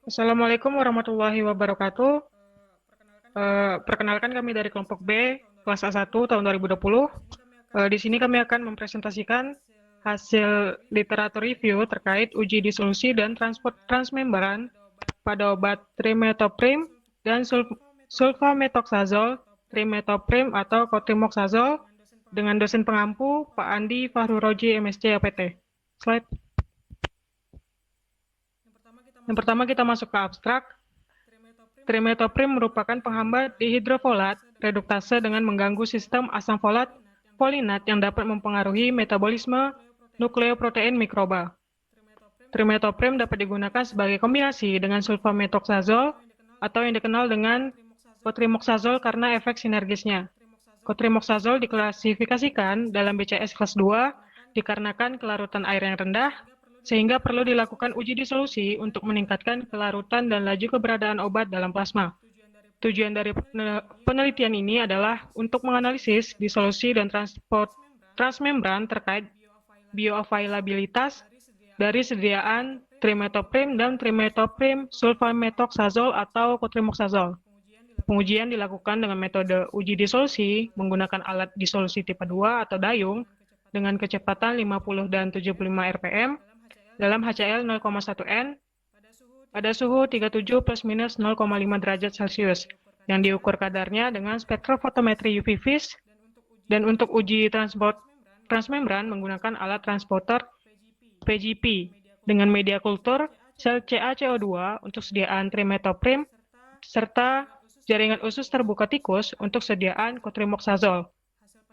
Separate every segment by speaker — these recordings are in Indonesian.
Speaker 1: Assalamualaikum warahmatullahi wabarakatuh. Perkenalkan kami dari kelompok B, kelas A1 tahun 2020. Di sini kami akan mempresentasikan hasil literatur review terkait uji disolusi dan transport transmembran pada obat trimethoprim dan sulfamethoxazole, trimethoprim atau cotrimoxazole dengan dosen pengampu Pak Andi Fahruroji MSc APT. Slide. Yang pertama kita masuk ke abstrak. Trimethoprim merupakan penghambat dihidrofolat reduktase dengan mengganggu sistem asam folat folinat yang dapat mempengaruhi metabolisme nukleoprotein mikroba. Trimethoprim dapat digunakan sebagai kombinasi dengan sulfamethoxazole atau yang dikenal dengan cotrimoxazole karena efek sinergisnya. Cotrimoxazole diklasifikasikan dalam BCS kelas 2 dikarenakan kelarutan air yang rendah, sehingga perlu dilakukan uji disolusi untuk meningkatkan kelarutan dan laju keberadaan obat dalam plasma. Tujuan dari penelitian ini adalah untuk menganalisis disolusi dan transport transmembran terkait bioavailabilitas dari sediaan trimethoprim dan trimethoprim sulfamethoxazole atau cotrimoxazole. Pengujian dilakukan dengan metode uji disolusi menggunakan alat disolusi tipe 2 atau dayung dengan kecepatan 50 dan 75 rpm dalam HCl 0,1 N pada suhu 37 plus minus 0,5 derajat Celcius yang diukur kadarnya dengan spektrofotometri UV vis, dan untuk uji transport transmembran menggunakan alat transporter PGP dengan media kultur sel CaCO2 untuk sediaan trimethoprim serta jaringan usus terbuka tikus untuk sediaan cotrimoxazole.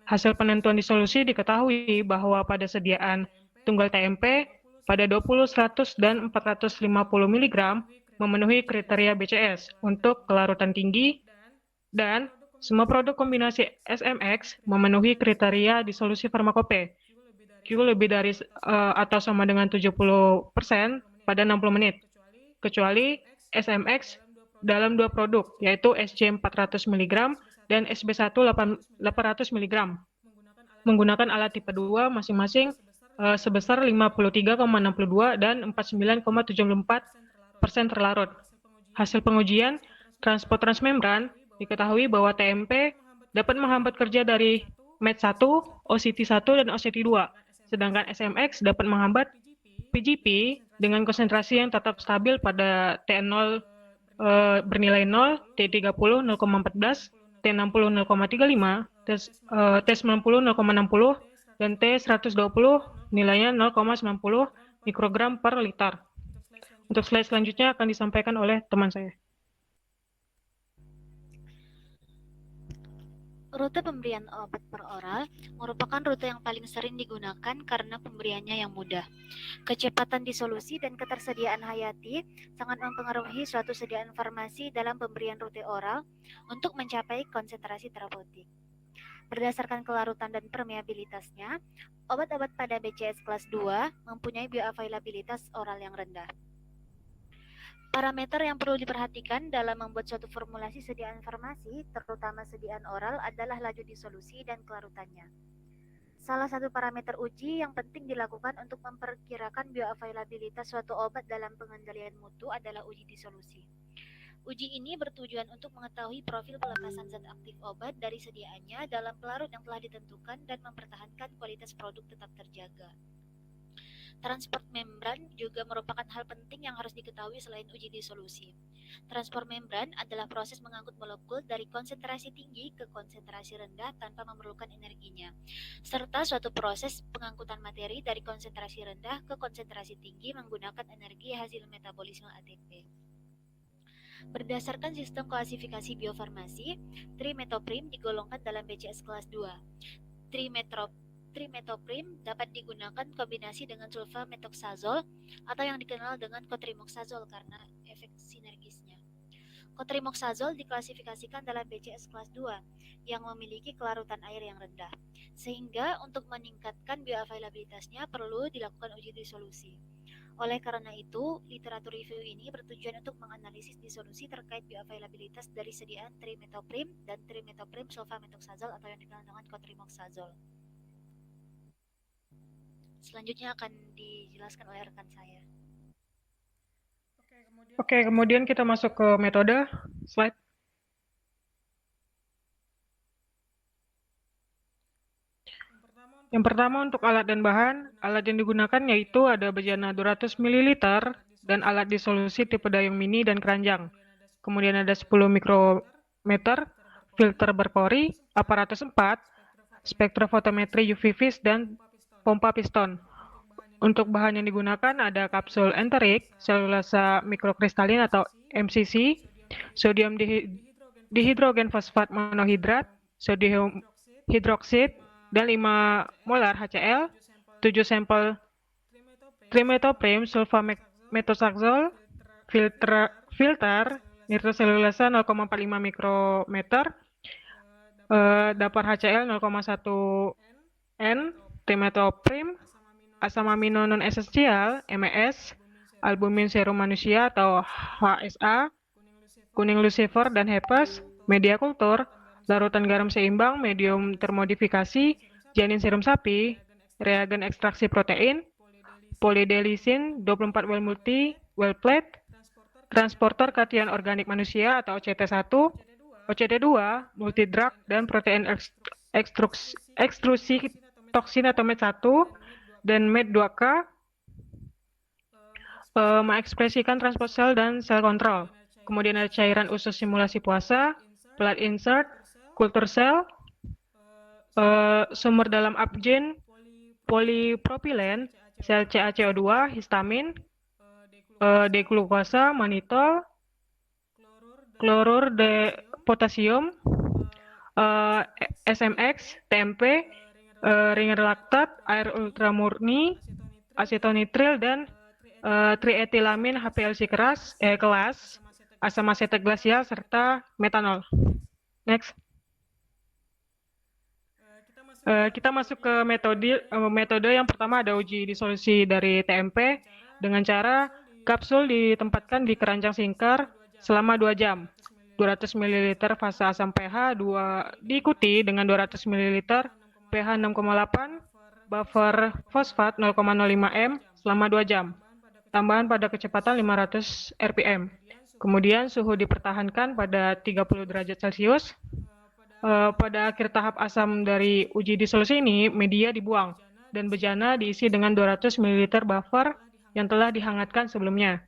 Speaker 1: Hasil penentuan disolusi diketahui bahwa pada sediaan tunggal TMP pada 20, 100, dan 450 mg memenuhi kriteria BCS untuk kelarutan tinggi, dan semua produk kombinasi SMX memenuhi kriteria disolusi farmakope. Q lebih dari atau sama dengan 70% pada 60 menit, kecuali SMX dalam dua produk, yaitu SC 400 mg dan SB1 800 mg, menggunakan alat tipe 2 masing-masing sebesar 53,62 dan 49,74% terlarut. Hasil pengujian transport transmembran diketahui bahwa TMP dapat menghambat kerja dari MET1, OCT1, dan OCT2, sedangkan SMX dapat menghambat PGP dengan konsentrasi yang tetap stabil pada T0 bernilai 0, T30 0,14, T60 0,35, T90 0,60, dan T120 nilainya 0,90 mikrogram per liter. Untuk slide selanjutnya akan disampaikan oleh teman saya.
Speaker 2: Rute pemberian obat per oral merupakan rute yang paling sering digunakan karena pemberiannya yang mudah. Kecepatan disolusi dan ketersediaan hayati sangat mempengaruhi suatu sediaan farmasi dalam pemberian rute oral untuk mencapai konsentrasi terapeutik. Berdasarkan kelarutan dan permeabilitasnya, obat-obat pada BCS kelas 2 mempunyai bioavailabilitas oral yang rendah. Parameter yang perlu diperhatikan dalam membuat suatu formulasi sediaan farmasi, terutama sediaan oral, adalah laju disolusi dan kelarutannya. Salah satu parameter uji yang penting dilakukan untuk memperkirakan bioavailabilitas suatu obat dalam pengendalian mutu adalah uji disolusi. Uji ini bertujuan untuk mengetahui profil pelepasan zat aktif obat dari sediaannya dalam pelarut yang telah ditentukan dan mempertahankan kualitas produk tetap terjaga. Transport membran juga merupakan hal penting yang harus diketahui selain uji disolusi. Transport membran adalah proses mengangkut molekul dari konsentrasi tinggi ke konsentrasi rendah tanpa memerlukan energinya, serta suatu proses pengangkutan materi dari konsentrasi rendah ke konsentrasi tinggi menggunakan energi hasil metabolisme ATP. Berdasarkan sistem klasifikasi biofarmasi, trimethoprim digolongkan dalam BCS kelas 2. Trimethoprim dapat digunakan kombinasi dengan sulfamethoxazole atau yang dikenal dengan cotrimoxazole karena efek sinergisnya. Cotrimoxazole diklasifikasikan dalam BCS kelas 2 yang memiliki kelarutan air yang rendah, sehingga untuk meningkatkan bioavailabilitasnya perlu dilakukan uji disolusi. Oleh karena itu, literatur review ini bertujuan untuk menganalisis disolusi terkait bioavailabilitas dari sediaan trimethoprim dan trimethoprim sulfamethoxazole atau yang dikenal dengan cotrimoxazole. Selanjutnya akan dijelaskan oleh rekan saya.
Speaker 1: Oke, kemudian kita masuk ke metode. Slide. Yang pertama untuk alat dan bahan. Alat yang digunakan yaitu ada bejana 200 ml dan alat disolusi tipe dayung mini dan keranjang. Kemudian ada 10 mikrometer, filter berpori, aparatus 4, spektrofotometri UV vis, dan pompa piston. Untuk bahan yang digunakan ada kapsul enterik, selulasa mikrokristalin atau MCC, sodium dihidrogen fosfat monohidrat, sodium hidroksid, dan 5 molar HCl, 7 sampel trimethoprim sulfametoxazole, filter nitroselulasa 0,45 mikrometer, dapur HCl 0,1 N, trimethoprim, asam amino non esensial (MES), albumin serum manusia atau HSA, kuning lucifer dan hepes, media kultur, larutan garam seimbang, medium termodifikasi, janin serum sapi, reagen ekstraksi protein, polidelisin 24 well multi, well plate, transporter kation organik manusia atau OCT1, OCT2, multidrug, dan protein ekstrusi toksin atau MET1, dan MET2K mengekspresikan transport sel dan sel kontrol. Kemudian ada cairan usus simulasi puasa, blood insert, kultur sel, sumber dalam upgen, polipropilen, sel CaCO2, histamin, deglukosa, manitol, klorur potasium, SMX, TMP, ringer laktat, air ultramurni, asetonitril, dan trietilamin HPLC kelas, asam asetat glasial, serta metanol. Next. Kita masuk ke metode yang pertama, ada uji disolusi dari TMP dengan cara kapsul ditempatkan di keranjang singkar selama 2 jam. 200 ml fase asam pH diikuti dengan 200 ml pH 6,8, buffer fosfat 0,05 m selama 2 jam. Tambahan pada kecepatan 500 rpm. Kemudian suhu dipertahankan pada 30 derajat Celcius. Pada akhir tahap asam dari uji disolusi ini, media dibuang dan bejana diisi dengan 200 ml buffer yang telah dihangatkan sebelumnya.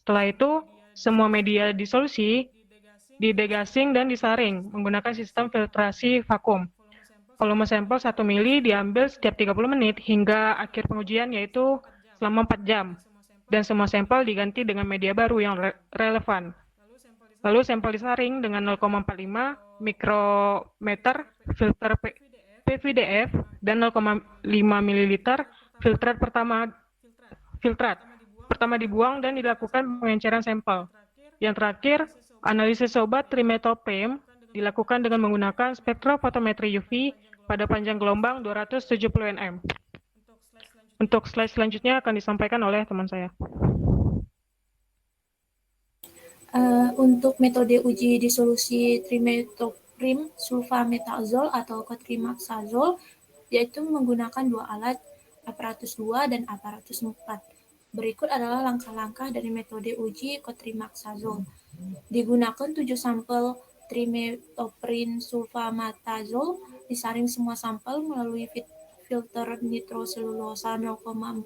Speaker 1: Setelah itu, semua media disolusi didegasing dan disaring menggunakan sistem filtrasi vakum. Volume sampel 1 mili diambil setiap 30 menit hingga akhir pengujian, yaitu selama 4 jam. Dan semua sampel diganti dengan media baru yang relevan. Lalu sampel disaring dengan 0,45 mikrometer filter PVDF dan 0,5 ml filtrat pertama dibuang dan dilakukan pengenceran sampel. Yang terakhir, analisis obat trimethoprim dilakukan dengan menggunakan spektrofotometri UV pada panjang gelombang 270 nm. Untuk slide selanjutnya akan disampaikan oleh teman saya.
Speaker 3: Untuk metode uji disolusi trimethoprim sulfametazole atau cotrimoxazole, yaitu menggunakan dua alat, aparatus 2 dan aparatus 4. Berikut adalah langkah-langkah dari metode uji cotrimoxazole. Digunakan 7 sampel trimethoprim sulfametazole, disaring semua sampel melalui filter nitroselulosa 0,45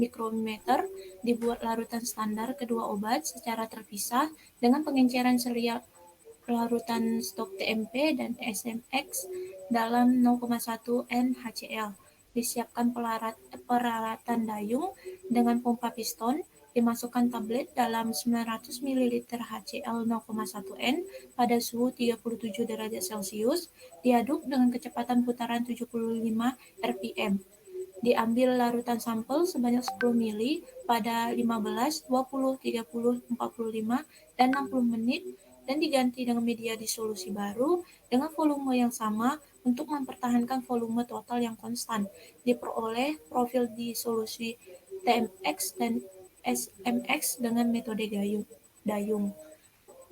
Speaker 3: mikrometer, dibuat larutan standar kedua obat secara terpisah dengan pengenceran serial larutan stok TMP dan SMX dalam 0,1 N HCl. Disiapkan peralatan dayung dengan pompa piston, dimasukkan tablet dalam 900 ml HCl 0,1 N pada suhu 37 derajat Celcius, diaduk dengan kecepatan putaran 75 rpm. Diambil larutan sampel sebanyak 10 ml pada 15, 20, 30, 45, dan 60 menit dan diganti dengan media disolusi baru dengan volume yang sama untuk mempertahankan volume total yang konstan. Diperoleh profil disolusi TMX dan SMX dengan metode dayung.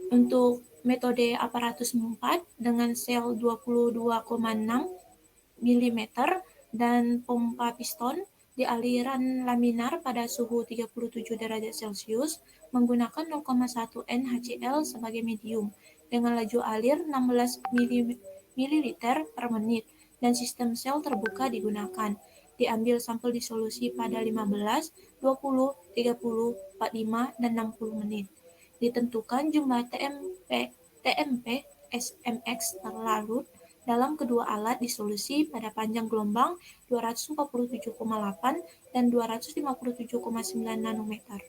Speaker 3: Untuk metode aparatus 4 dengan sel 22,6 mm dan pompa piston di aliran laminar pada suhu 37 derajat Celcius menggunakan 0,1 NaCl sebagai medium dengan laju alir 16 ml per menit dan sistem sel terbuka digunakan. Diambil sampel disolusi pada 15, 20, 30, 45, dan 60 menit. Ditentukan jumlah TMP SMX terlarut dalam kedua alat disolusi pada panjang gelombang 247,8 dan 257,9 nanometer.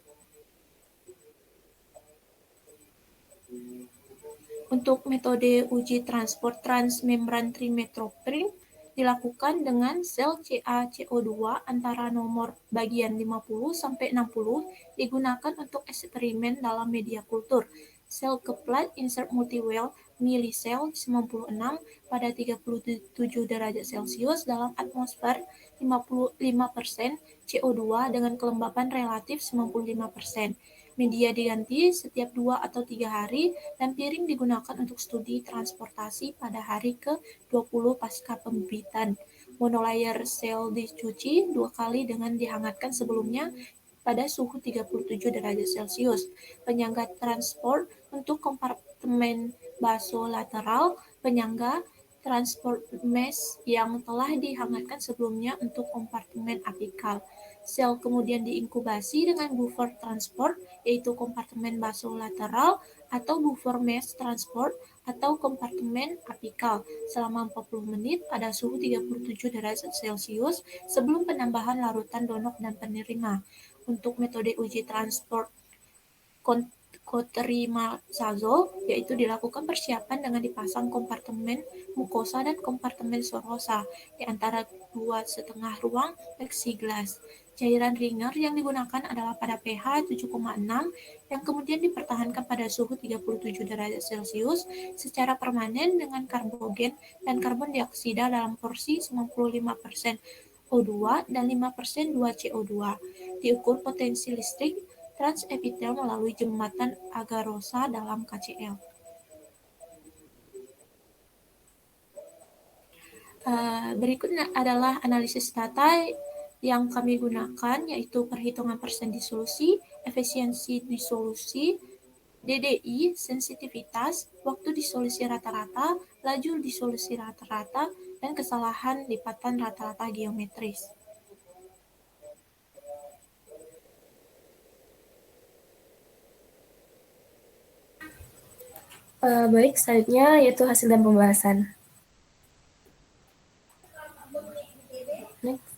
Speaker 3: Untuk metode uji transport transmembran trimetoprim dilakukan dengan sel CaCO2 antara nomor bagian 50 sampai 60 digunakan untuk eksperimen dalam media kultur. Sel keplat insert multiwell milisel 96 pada 37 derajat Celcius dalam atmosfer 55% CO2 dengan kelembapan relatif 95%. Media diganti setiap 2 atau 3 hari dan piring digunakan untuk studi transportasi pada hari ke-20 pasca pembibitan. Monolayer sel dicuci 2 kali dengan dihangatkan sebelumnya pada suhu 37 derajat Celcius. Penyangga transport untuk kompartemen basolateral, penyangga transport mesh yang telah dihangatkan sebelumnya untuk kompartemen apikal. Sel kemudian diinkubasi dengan buffer transport, yaitu kompartemen basolateral atau buffer mesh transport atau kompartemen apikal selama 40 menit pada suhu 37 derajat Celcius sebelum penambahan larutan donor dan penerima. Untuk metode uji transport cotrimazole, yaitu dilakukan persiapan dengan dipasang kompartemen mukosa dan kompartemen serosa di antara 2,5 ruang plexiglas. Cairan ringer yang digunakan adalah pada pH 7,6 yang kemudian dipertahankan pada suhu 37 derajat Celcius secara permanen dengan karbogen dan karbon dioksida dalam porsi 95% O2 dan 5% 2CO2. Diukur potensi listrik transepitel melalui jembatan agarosa dalam KCl. Berikutnya adalah analisis data yang kami gunakan, yaitu perhitungan persen disolusi, efisiensi disolusi, DDI, sensitivitas, waktu disolusi rata-rata, laju disolusi rata-rata, dan kesalahan lipatan rata-rata geometris.
Speaker 4: Baik, selanjutnya yaitu hasil dan pembahasan. Next.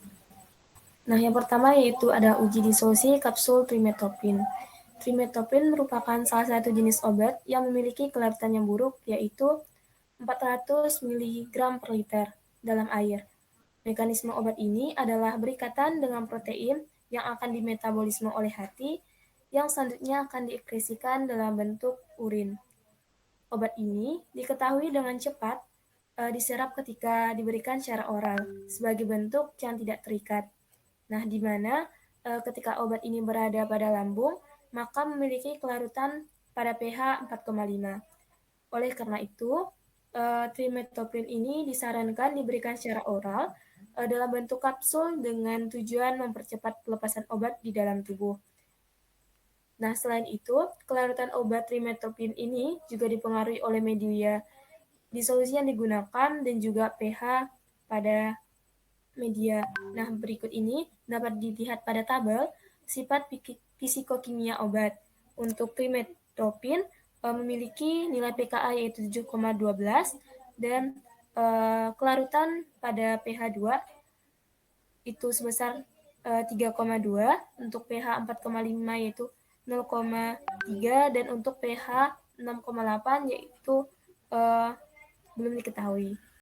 Speaker 4: Nah, yang pertama yaitu ada uji disolusi kapsul trimetoprim. Trimetoprim merupakan salah satu jenis obat yang memiliki kelarutan yang buruk, yaitu 400 mg per liter dalam air. Mekanisme obat ini adalah berikatan dengan protein yang akan dimetabolisme oleh hati, yang selanjutnya akan diekskresikan dalam bentuk urin. Obat ini diketahui dengan cepat diserap ketika diberikan secara oral sebagai bentuk yang tidak terikat. Nah, di mana ketika obat ini berada pada lambung, maka memiliki kelarutan pada pH 4,5. Oleh karena itu, trimetoprim ini disarankan diberikan secara oral dalam bentuk kapsul dengan tujuan mempercepat pelepasan obat di dalam tubuh. Nah, selain itu, kelarutan obat trimetoprim ini juga dipengaruhi oleh media disolusi yang digunakan dan juga pH pada media. Nah, berikut ini dapat dilihat pada tabel sifat fisikokimia obat. Untuk trimetoprim memiliki nilai pKa yaitu 7,12 dan kelarutan pada pH 2 itu sebesar 3,2, untuk pH 4,5 yaitu 0,3 dan untuk pH 6,8 yaitu belum diketahui.